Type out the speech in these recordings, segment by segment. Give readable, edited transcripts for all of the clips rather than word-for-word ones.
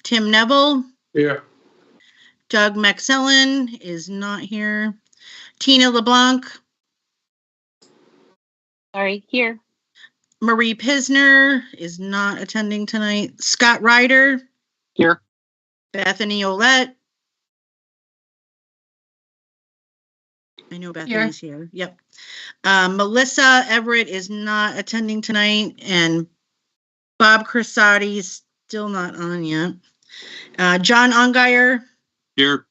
Tim Neville. Here. Doug McSellen is not here. Tina LeBlanc. Sorry, here. Marie Pisner is not attending tonight. Scott Ryder. Here. Bethany Olette. I know Bethany's here. Yep. Melissa Everett is not attending tonight, and Bob Crisati is still not on yet. John Ongire. Here.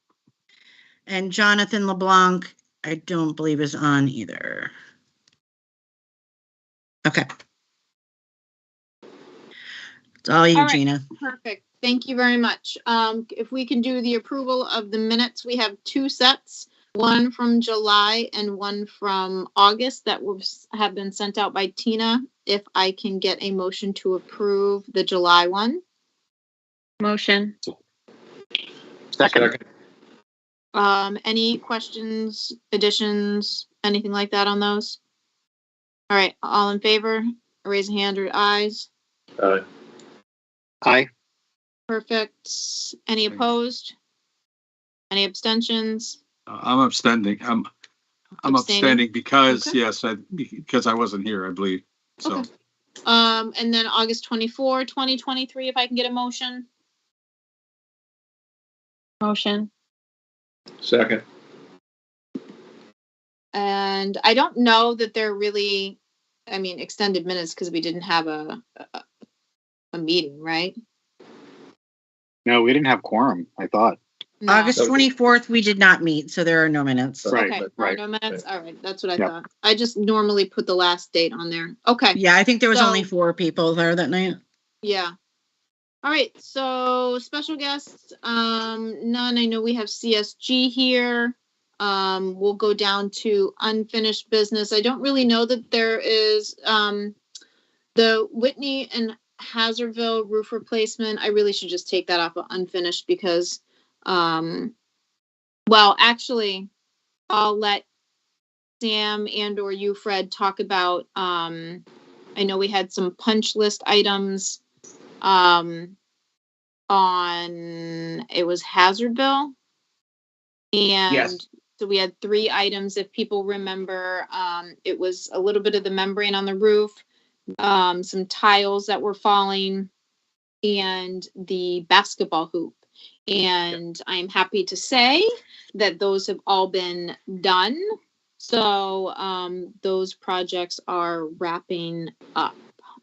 And Jonathan LeBlanc, I don't believe is on either. Okay. It's all you, All right. Gina. Perfect. Thank you very much. If we can do the approval of the minutes, we have two sets, one from July and one from August that have been sent out by Tina. If I can get a motion to approve the July one. Motion. Second. Any questions, additions, anything like that on those? All right, all in favor, raise a hand or ayes. Aye. Perfect. Any opposed? Any abstentions? I'm abstaining. I'm abstaining because, Okay. yes, because I wasn't here, I believe. So, Okay. And then August 24, 2023, if I can get a motion. Motion. Second. And I don't know that they're really, extended minutes because we didn't have a meeting, right? No, we didn't have quorum, I thought. No. August 24th, we did not meet, so there are no minutes. Right, Okay, right, no minutes. All right, that's what I Yep. thought. I just normally put the last date on there. Okay. Yeah, I think there was So- only 4 people there that night. Yeah. All right, so special guests, none. I know we have CSG here. We'll go down to unfinished business. I don't really know that there is the Whitney and Hazardville roof replacement. I really should just take that off of unfinished because, actually, I'll let Sam and or you, Fred, talk about, I know we had some punch list items on, it was Hazardville. And Yes. so we had 3 items, if people remember. It was a little bit of the membrane on the roof, some tiles that were falling, and the basketball hoop. And I'm happy to say that those have all been done. So those projects are wrapping up.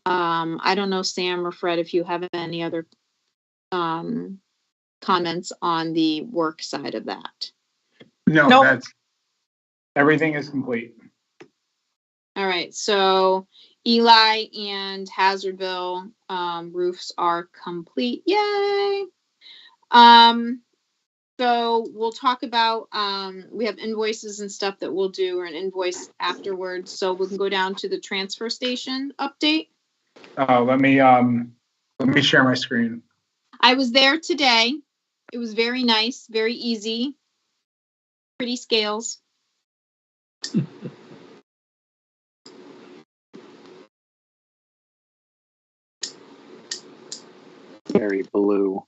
I don't know, Sam or Fred, if you have any other comments on the work side of that. No, Nope. that's everything is complete. All right, so Eli and Hazardville roofs are complete. Yay! So we'll talk about we have invoices and stuff that we'll do, or an invoice afterwards. So we can go down to the transfer station update. Let me share my screen. I was there today. It was very nice, very easy, pretty scales. Very blue.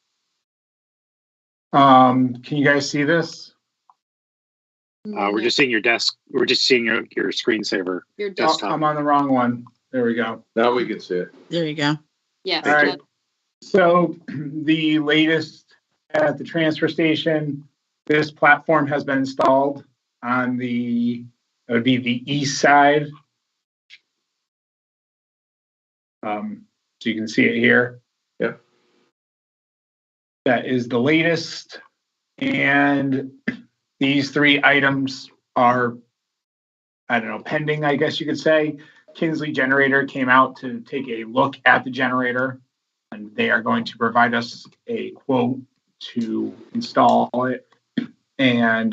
Can you guys see this? We're just seeing your desk. We're just seeing your screensaver. your Oh, desktop. I'm on the wrong one. There we go. Now we can see it. There you go. Yes. All right. So the latest at the transfer station, this platform has been installed on it would be the east side. So you can see it here. Yep. That is the latest. And these 3 items are, I don't know, pending, I guess you could say. Kinsley Generator came out to take a look at the generator, and they are going to provide us a quote to install it and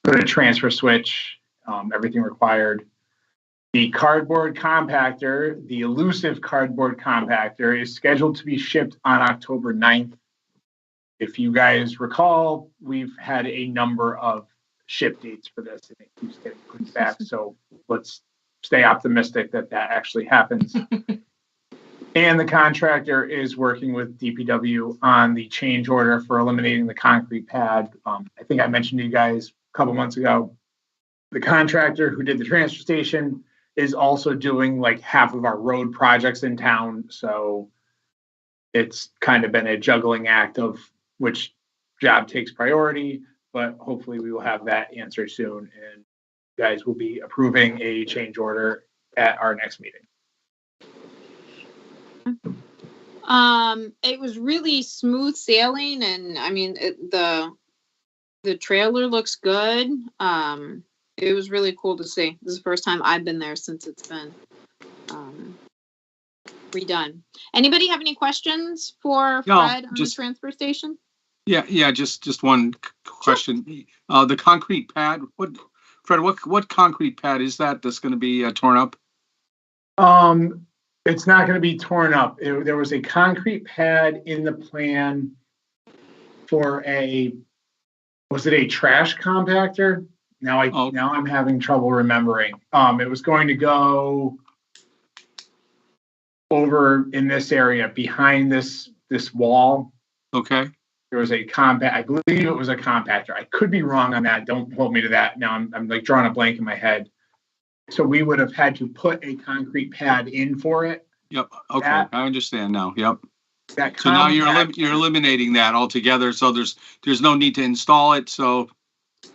put a transfer switch, everything required. The cardboard compactor, the elusive cardboard compactor, is scheduled to be shipped on October 9th. If you guys recall, we've had a number of ship dates for this, and it keeps getting pushed back. So let's stay optimistic that actually happens. And the contractor is working with DPW on the change order for eliminating the concrete pad. I think I mentioned to you guys a couple months ago, the contractor who did the transfer station is also doing like half of our road projects in town. So it's kind of been a juggling act of which job takes priority, but hopefully we will have that answer soon. And you guys will be approving a change order at our next meeting. It was really smooth sailing, and I mean the trailer looks good. It was really cool to see. This is the first time I've been there since it's been redone. Anybody have any questions for Fred on the transfer station? Yeah, just one question. Sure. The concrete pad, Fred, what concrete pad is that that's going to be torn up? It's not going to be torn up. There was a concrete pad in the plan for was it a trash compactor? Now I'm having trouble remembering. It was going to go over in this area behind this wall. Okay. There was a I believe it was a compactor. I could be wrong on that. Don't hold me to that. Now I'm like drawing a blank in my head. So we would have had to put a concrete pad in for it. Yep. Okay. I understand now. Yep. So now you're eliminating that altogether. So there's no need to install it. So.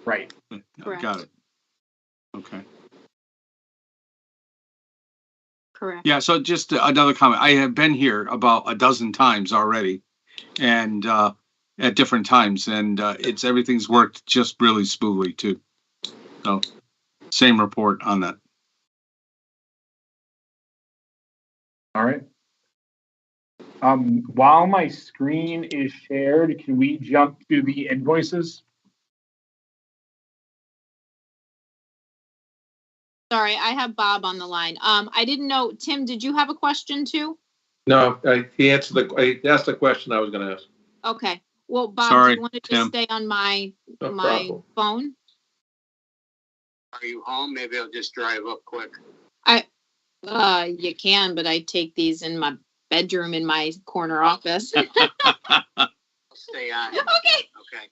Right. Got it. Okay. Correct. Yeah. So just another comment. I have been here about a dozen times already, and at different times, and everything's worked just really smoothly too. So same report on that. All right. While my screen is shared, can we jump to the invoices? Sorry, I have Bob on the line. I didn't know, Tim, did you have a question too? No, he asked the question I was going to ask. Okay. Well, Bob, Sorry, do you want to Tim. just stay on my problem. phone? Are you home? Maybe I'll just drive up quick. You can, but I take these in my bedroom in my corner office. I'll stay on. Okay. Okay.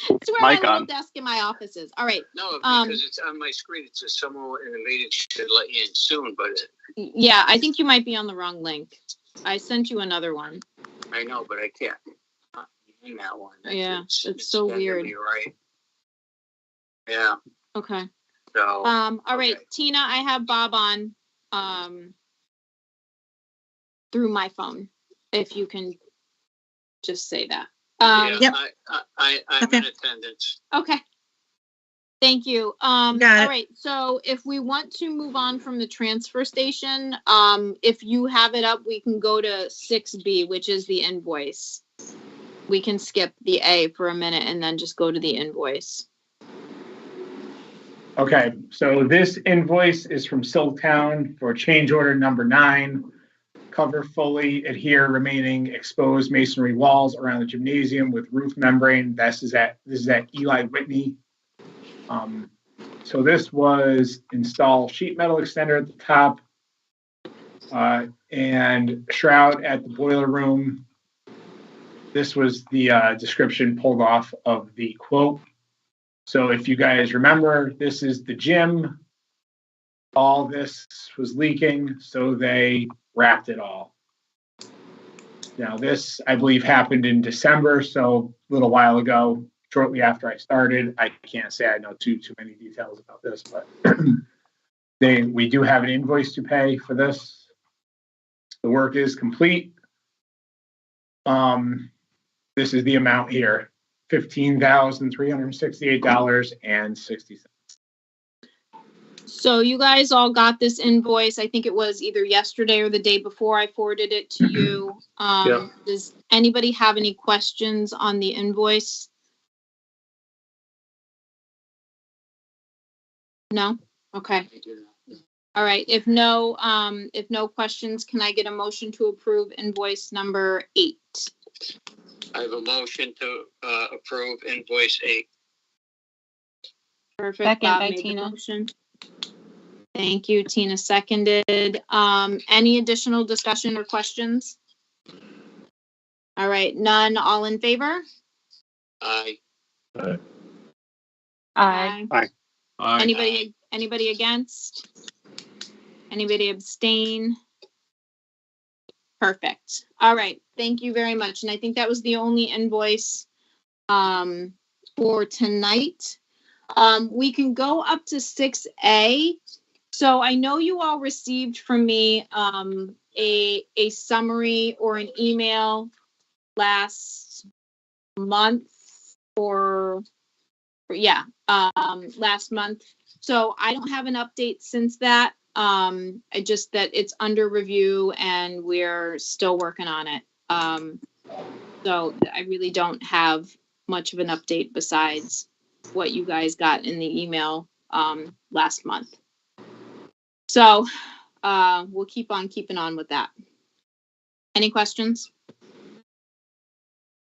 It's where my Mic little on. desk in my office is. All right. No, because it's on my screen. It says someone in the meeting should let you in soon, but Yeah, I think you might be on the wrong link. I sent you another one. I know, but I can't. Not in that one. It's so weird. Right. Yeah. Okay. So. All right, okay. Tina, I have Bob on through my phone. If you can just say that. Yep. I'm Okay. in attendance. Okay. Thank you. All Got it. right. So if we want to move on from the transfer station, if you have it up, we can go to 6B, which is the invoice. We can skip the A for a minute and then just go to the invoice. Okay, so this invoice is from Silktown for change order number 9. Cover fully adhere remaining exposed masonry walls around the gymnasium with roof membrane. This is at Eli Whitney. So this was install sheet metal extender at the top and shroud at the boiler room. This was the description pulled off of the quote. So if you guys remember, this is the gym. All this was leaking, so they wrapped it all. Now this, I believe, happened in December, so a little while ago, shortly after I started. I can't say I know too many details about this, but we do have an invoice to pay for this. The work is complete. This is the amount here. $15,368.60. So you guys all got this invoice. I think it was either yesterday or the day before I forwarded it to you. Yeah. Does anybody have any questions on the invoice? No? Okay. All right. If no questions, can I get a motion to approve invoice number 8? I have a motion to approve invoice 8. Perfect. Second Bob by made the Tina. motion. Thank you. Tina seconded. Any additional discussion or questions? All right, none. All in favor? Aye. Aye. Anybody against? Anybody abstain? Perfect. All right. Thank you very much. And I think that was the only invoice for tonight. We can go up to 6A. So I know you all received from me a summary or an email last month last month. So I don't have an update since that. I just that it's under review and we're still working on it. So I really don't have much of an update besides what you guys got in the email last month. So we'll keep on keeping on with that. Any questions?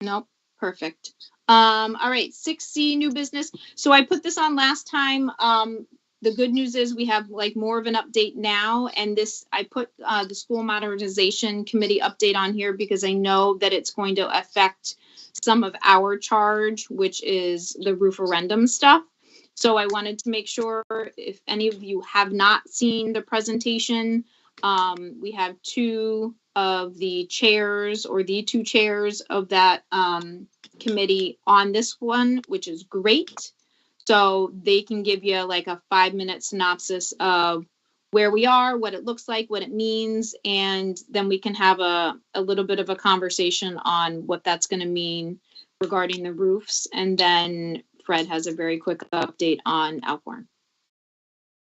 Nope. Perfect. All right, 6C, new business. So I put this on last time. The good news is we have like more of an update now, and this I put the school modernization committee update on here because I know that it's going to affect some of our charge, which is the referendum stuff. So I wanted to make sure if any of you have not seen the presentation, we have two of the chairs or the two chairs of that committee on this one, which is great. So they can give you like a 5-minute synopsis of where we are, what it looks like, what it means, and then we can have a little bit of a conversation on what that's going to mean regarding the roofs. And then Fred has a very quick update on Alcorn.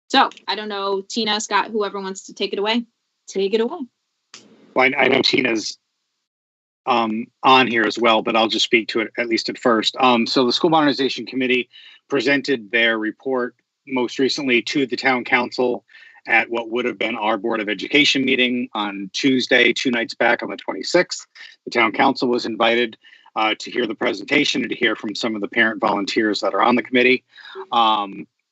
So I don't know, Tina, Scott, whoever wants to take it away. Take it away. Well, I know Tina's on here as well, but I'll just speak to it at least at first. So the School Modernization Committee presented their report most recently to the town council at what would have been our Board of Education meeting on Tuesday, 2 nights back on the 26th. The town council was invited to hear the presentation and to hear from some of the parent volunteers that are on the committee.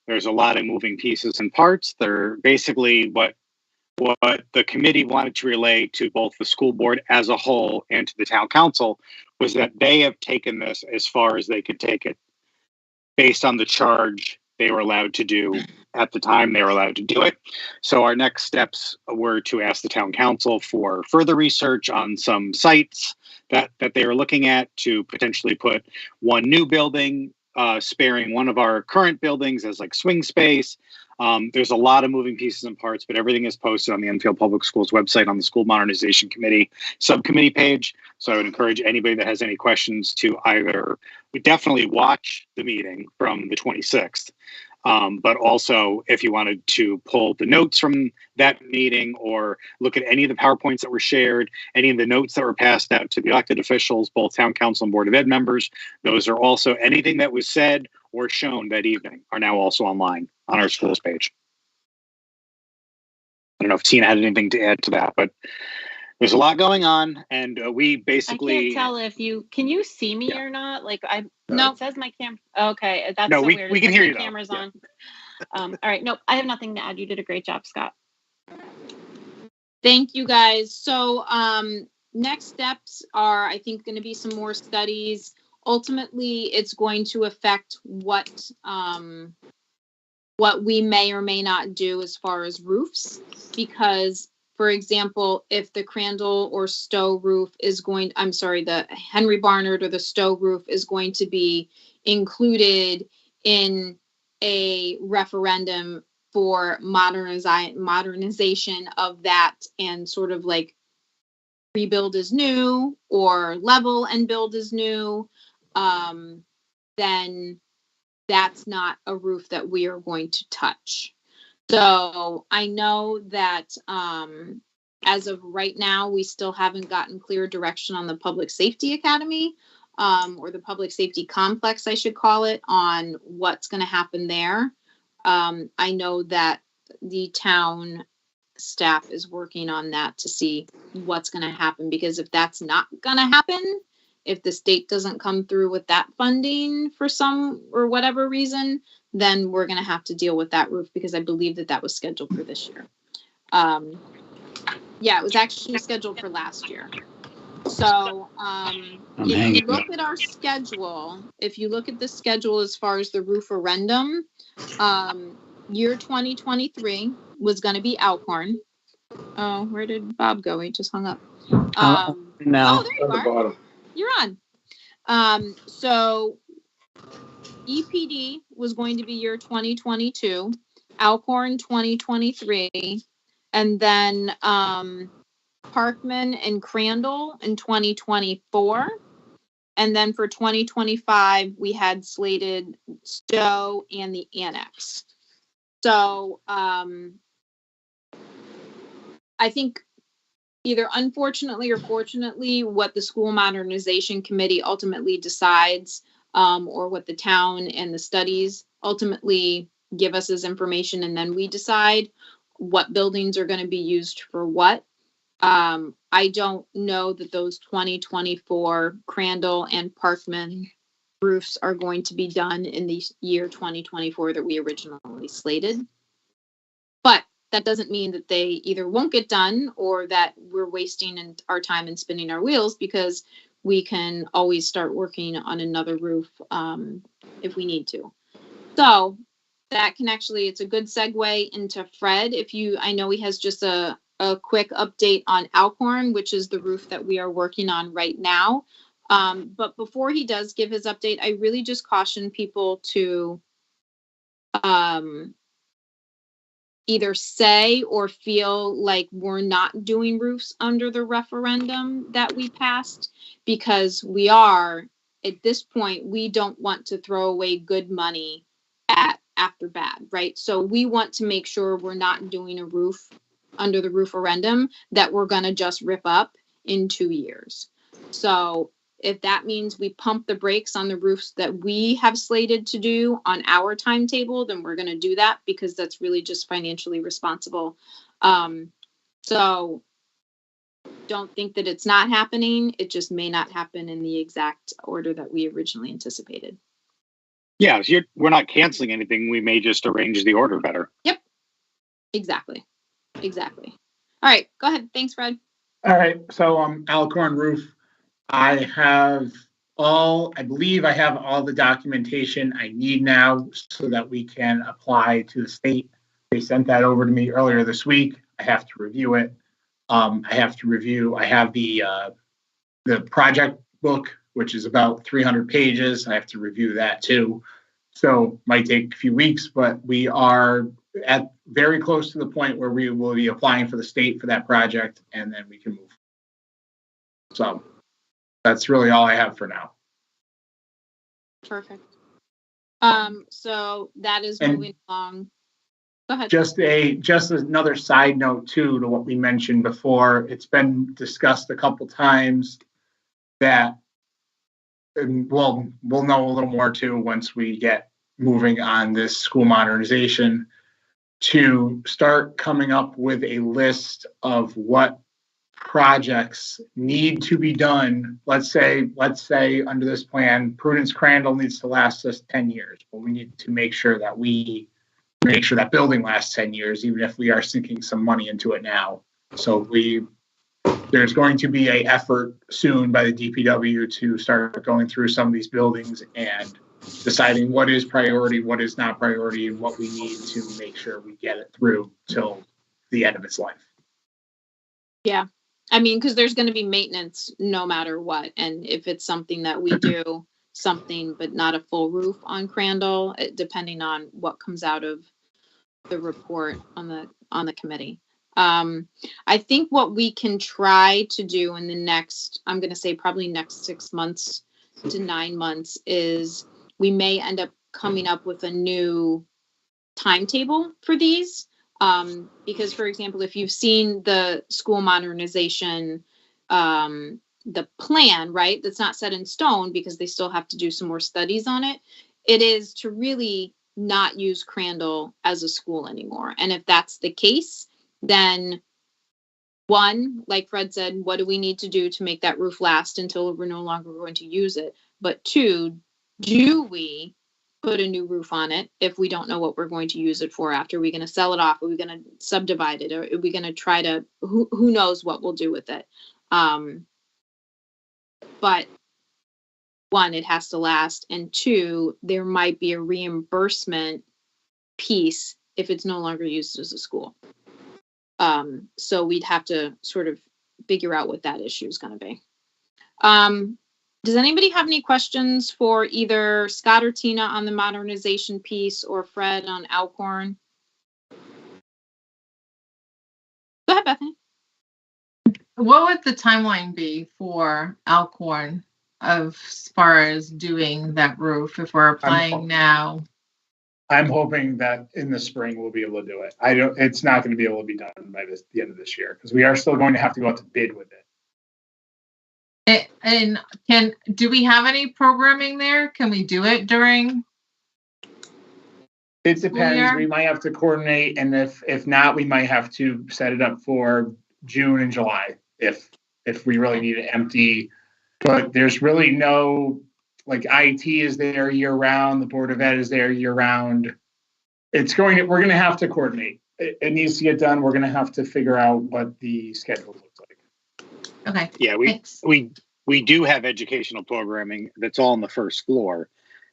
There's a lot of moving pieces and parts. They're basically what the committee wanted to relay to both the school board as a whole and to the town council was that they have taken this as far as they could take it based on the charge they were allowed to do at the time they were allowed to do it. So our next steps were to ask the town council for further research on some sites that they were looking at to potentially put one new building, sparing one of our current buildings as like swing space. There's a lot of moving pieces and parts, but everything is posted on the Enfield Public Schools website on the School Modernization Committee subcommittee page. So I would encourage anybody that has any questions to either definitely watch the meeting from the 26th, but also if you wanted to pull the notes from that meeting or look at any of the PowerPoints that were shared, any of the notes that were passed out to the elected officials, both town council and Board of Ed members, those are also anything that was said or shown that evening are now also online on our schools page. I don't know if Tina had anything to add to that, but there's a lot going on, and we basically. I can't tell if can you see me or not? Like no, it says my camera. Okay, that's no, so we weird. can hear you. Camera's on. All right, nope, I have nothing to add. You did a great job, Scott. Thank you, guys. So next steps are, I think, going to be some more studies. Ultimately, it's going to affect what we may or may not do as far as roofs, because, for example, if the Crandall or Stowe roof is the Henry Barnard or the Stowe roof is going to be included in a referendum for modernization of that and sort of like rebuild as new or level and build as new, then that's not a roof that we are going to touch. So I know that as of right now, we still haven't gotten clear direction on the Public Safety Academy or the Public Safety Complex, I should call it, on what's going to happen there. I know that the town staff is working on that to see what's going to happen, because if that's not going to happen, If the state doesn't come through with that funding for some or whatever reason, then we're going to have to deal with that roof, because I believe that was scheduled for this year. Yeah, it was actually scheduled for last year. So if you look at our schedule, if you look at the schedule as far as the rooferendum, year 2023 was going to be Alcorn. Oh, where did Bob go? He just hung up. No. Oh, there you On the are. bottom. You're on. So EPD was going to be year 2022, Alcorn 2023, and then Parkman and Crandall in 2024. And then for 2025, we had slated Stowe and the Annex. So I think either unfortunately or fortunately, what the School Modernization Committee ultimately decides, or what the town and the studies ultimately give us as information, and then we decide what buildings are going to be used for what. I don't know that those 2024 Crandall and Parkman roofs are going to be done in the year 2024 that we originally slated. But that doesn't mean that they either won't get done or that we're wasting our time and spinning our wheels, because we can always start working on another roof if we need to. So that can actually, it's a good segue into Fred. I know he has just a quick update on Alcorn, which is the roof that we are working on right now. But before he does give his update, I really just caution people to either say or feel like we're not doing roofs under the referendum that we passed, because we are, at this point, we don't want to throw away good money after bad, right? So we want to make sure we're not doing a roof under the referendum that we're going to just rip up in 2 years. So if that means we pump the brakes on the roofs that we have slated to do on our timetable, then we're going to do that, because that's really just financially responsible. So don't think that it's not happening. It just may not happen in the exact order that we originally anticipated. Yeah, so we're not canceling anything. We may just arrange the order better. Yep. Exactly. All right, go ahead. Thanks, Fred. All right, so Alcorn roof, I believe I have all the documentation I need now so that we can apply to the state. They sent that over to me earlier this week. I have to review it. I have the project book, which is about 300 pages. I have to review that too. So might take a few weeks, but we are at very close to the point where we will be applying for the state for that project, and then we can move. So that's really all I have for now. Perfect. So that is moving along. Go ahead. Just another side note too to what we mentioned before. It's been discussed a couple times that, and we'll know a little more too once we get moving on this school modernization, to start coming up with a list of what projects need to be done. Let's say under this plan, Prudence Crandall needs to last us 10 years. Well, we need to make sure that building lasts 10 years, even if we are sinking some money into it now. So there's going to be an effort soon by the DPW to start going through some of these buildings and deciding what is priority, what is not priority, and what we need to make sure we get it through till the end of its life. Yeah. I mean, because there's going to be maintenance no matter what. And if it's something that we do something, but not a full roof on Crandall, depending on what comes out of the report on the committee. I think what we can try to do in the next, I'm going to say probably next 6 months to 9 months, is we may end up coming up with a new timetable for these. Because, for example, if you've seen the school modernization, the plan, right, that's not set in stone because they still have to do some more studies on it. It is to really not use Crandall as a school anymore. And if that's the case, then one, like Fred said, what do we need to do to make that roof last until we're no longer going to use it? But two, do we put a new roof on it if we don't know what we're going to use it for after? Are we going to sell it off? Are we going to subdivide it? Or are we going to try to, who knows what we'll do with it? But one, it has to last. And two, there might be a reimbursement piece if it's no longer used as a school. So we'd have to sort of figure out what that issue is going to be. Does anybody have any questions for either Scott or Tina on the modernization piece or Fred on Alcorn? Go ahead, Bethany. What would the timeline be for Alcorn as far as doing that roof if we're applying now? I'm hoping that in the spring we'll be able to do it. It's not going to be able to be done by the end of this year because we are still going to have to go out to bid with it. And do we have any programming there? Can we do it during? It depends. We might have to coordinate, and if not, we might have to set it up for June and July if we really need it empty. But there's really no, like, IT is there year round, the Board of Ed is there year round. We're going to have to coordinate. It needs to get done. We're going to have to figure out what the schedule looks like. Okay. Yeah, we do have educational programming that's all on the first floor.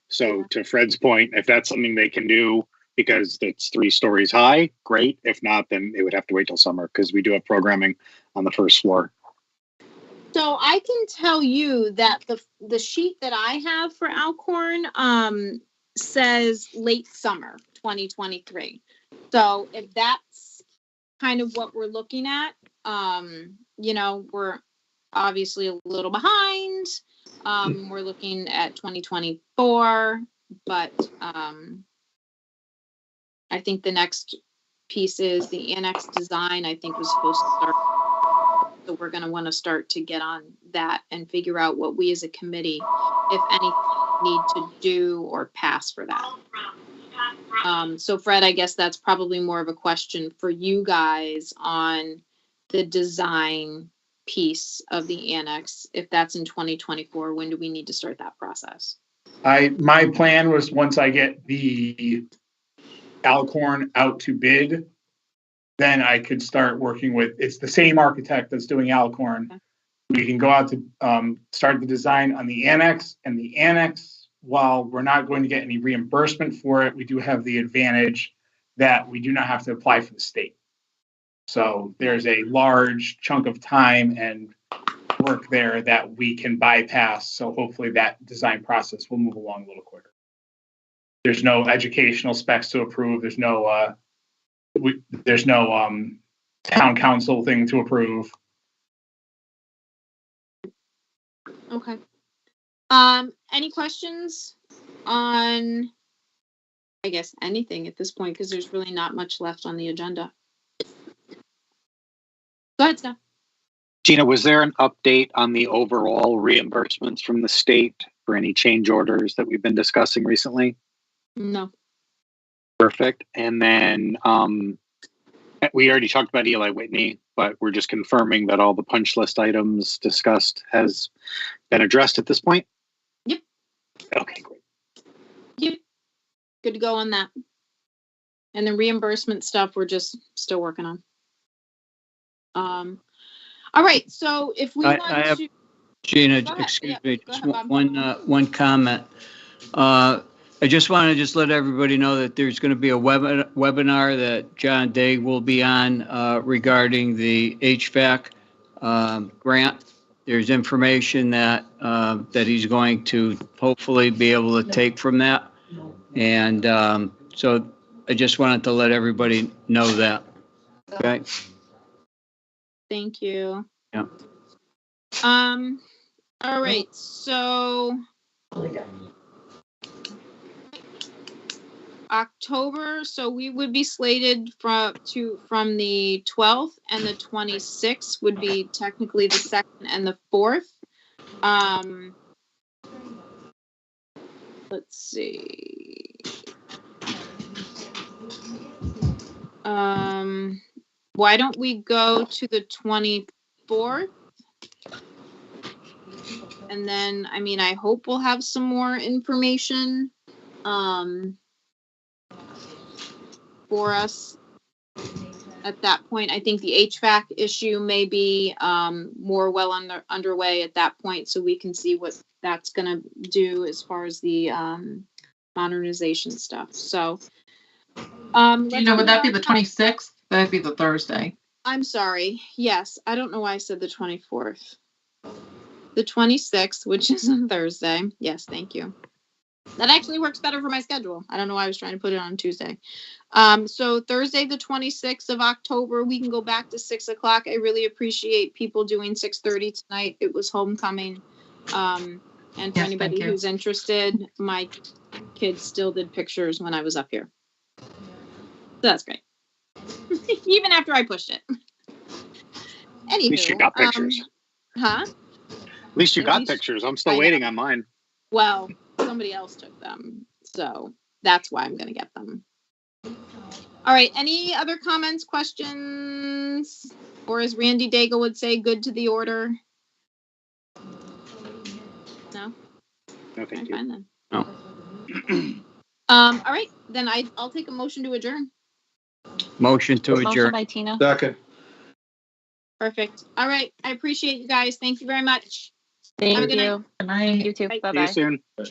So to Fred's point, if that's something they can do because it's 3 stories high, great. If not, then they would have to wait till summer because we do have programming on the first floor. So I can tell you that the sheet that I have for Alcorn says late summer 2023. So if that's kind of what we're looking at, we're obviously a little behind. We're looking at 2024, but I think the next piece is the annex design. I think was supposed to start. So we're going to want to start to get on that and figure out what we as a committee, if any, need to do or pass for that. So Fred, I guess that's probably more of a question for you guys on the design piece of the annex. If that's in 2024, when do we need to start that process? My plan was once I get the Alcorn out to bid, then I could start working with, it's the same architect that's doing Alcorn. Okay. We can go out to start the design on the annex, and the annex, while we're not going to get any reimbursement for it, we do have the advantage that we do not have to apply for the state. So there's a large chunk of time and work there that we can bypass. So hopefully that design process will move along a little quicker. There's no educational specs to approve. There's no town council thing to approve. Okay. Any questions on, I guess, anything at this point, because there's really not much left on the agenda. Go ahead, Scott. Gina, was there an update on the overall reimbursements from the state for any change orders that we've been discussing recently? No. Perfect. And then we already talked about Eli Whitney, but we're just confirming that all the punch list items discussed has been addressed at this point? Yep. Okay, great. Yep. Good to go on that. And the reimbursement stuff, we're just still working on. All right, so if we want to... Gina, excuse me, just one comment. I just want to let everybody know that there's going to be a webinar that John Day will be on regarding the HVAC grant. There's information that he's going to hopefully be able to take from that. And so I just wanted to let everybody know that. Okay. Thank you. Yeah. All right, so October, so we would be slated from the 12th, and the 26th would be technically the 2nd and the 4th. Let's see. why don't we go to the 24th? And then, I mean, I hope we'll have some more information for us at that point. I think the HVAC issue may be more well underway at that point, so we can see what that's going to do as far as the modernization stuff. So, would that be the 26th? That'd be the Thursday. I'm sorry. Yes, I don't know why I said the 24th. The 26th, which is a Thursday. Yes, thank you. That actually works better for my schedule. I don't know why I was trying to put it on Tuesday. So Thursday, the 26th of October, we can go back to 6 o'clock. I really appreciate people doing 6:30 tonight. It was homecoming. And for anybody who's interested, my kids still did pictures when I was up here. So that's great. Even after I pushed it. Anywho, At least you got pictures. Huh? At least you got pictures. I'm still waiting on mine. Well, somebody else took them, so that's why I'm going to get them. All right. Any other comments, questions, or as Randy Daigle would say, good to the order? No. No, thank you. Fine then. No. All right, then I'll take a motion to adjourn. Motion to Motion adjourn. by Tina. Second. Perfect. All right. I appreciate you guys. Thank you very much. Thank Have a good night. you. Good night. You too. Bye. Bye See you bye. soon. Sure.